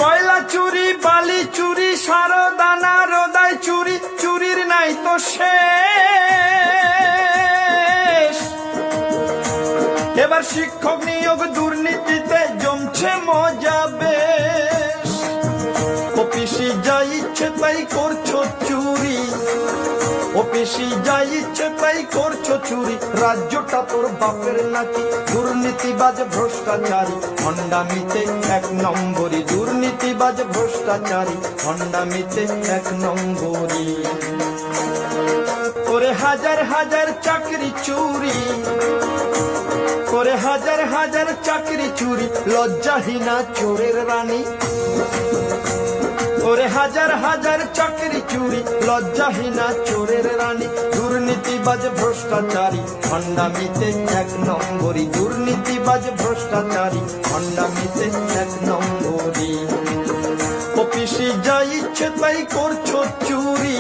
কয়লা চুরি, বালি চুরি, সারদানা রোদাই চুরি, চুরির নাই তো শেষ। এবার শিক্ষক নিয়োগ দুর্নীতিতে জমছে মজা বেশ। অফিসে যা ইচ্ছে তাই করছো চুরি, অফিসে যা ইচ্ছে তাই করছো চুরি। রাজ্যটা তোর বাপের নাকি? দুর্নীতিবাজ ভ্রষ্টাচারী ভণ্ডামিতে এক নম্বরী, দুর্নীতিবাজ ভ্রষ্টাচারী ভণ্ডামিতে এক নম্বরী। করে হাজার হাজার চাকরি চুরি, করে হাজার হাজার চাকরি চুরি, লজ্জাহীনা চোরের রানী। ওরে হাজার হাজার চাকরি চুরি, লজ্জাহীনা চোরের রানী। দুর্নীতিবাজ ভ্রষ্টাচারী ভণ্ডামিতে এক নম্বরী, দুর্নীতিবাজ ভ্রষ্টাচারী ভণ্ডামিতে এক নম্বরী। অফিসে যা ইচ্ছে তাই করছো চুরি,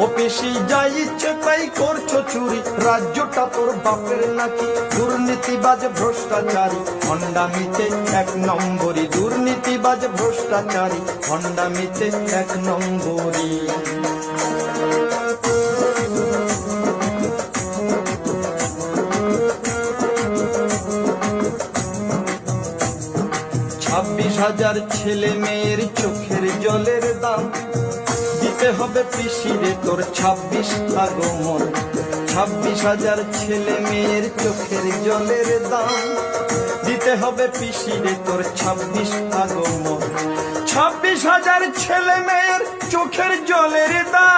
অফিসে যা ইচ্ছে তাই করছো চুরি। রাজ্যটা তোর বাপের নাকি? দুর্নীতিবাজ ভ্রষ্টাচারী ভণ্ডামিতে এক নম্বরী, দুর্নীতিবাজ ভ্রষ্টাচারী ভণ্ডামিতে এক নম্বরী। 26,000 ছেলে মেয়ের চোখের জলের দাম দিতে হবে পিসিরে তোর 26 আগমন। 26,000 ছেলে মেয়ের চোখের জলের দাম দিতে হবে পিসিরে তোর 26 আগমন। 26,000 ছেলে মেয়ের চোখের জলের দাম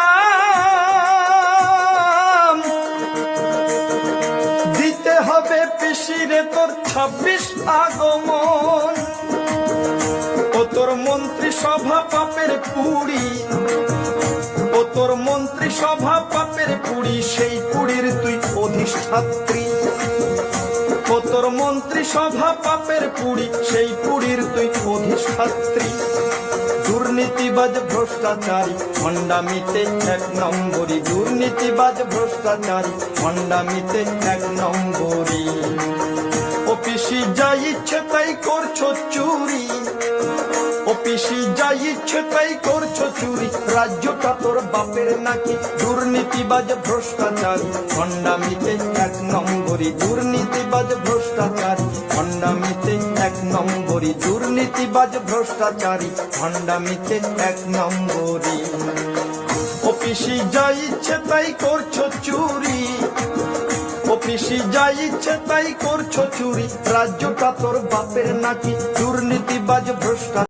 দিতে হবে পিসিরে তোর 26 আগমন। ও তোর মন্ত্রী সভা পাপের পুড়ি, ও তোর মন্ত্রী সভা পাপের পুড়ি, সেই পুড়ির তুই অধিষ্ঠাত্রী। ও তোর মন্ত্রী সভা পাপের পুড়ি, সেই পুড়ির তুই অধিষ্ঠাত্রী। দুর্নীতিবাজ ভ্রষ্টাচারী ভণ্ডামিতে এক নম্বরী, দুর্নীতিবাজ ভ্রষ্টাচারী ভণ্ডামিতে এক নম্বরী। অফিসে যা ইচ্ছে তাই করছো চুরি, অফিসে যা ইচ্ছে তাই করছো চুরি। রাজ্যটা তোর বাপের নাকি? দুর্নীতিবাজ ভ্রষ্টাচারী ভণ্ডামিতে এক নম্বরী, দুর্নীতিবাজ ভ্রষ্টাচারী ভণ্ডামিতে এক নম্বরী, দুর্নীতিবাজ ভ্রষ্টাচারী ভণ্ডামিতে এক নম্বরী। অফিসে যা ইচ্ছে তাই করছো চুরি, অফিসে যা ইচ্ছে তাই করছো চুরি। রাজ্যটা তোর বাপের নাকি? দুর্নীতিবাজ ভ্রষ্টাচারী।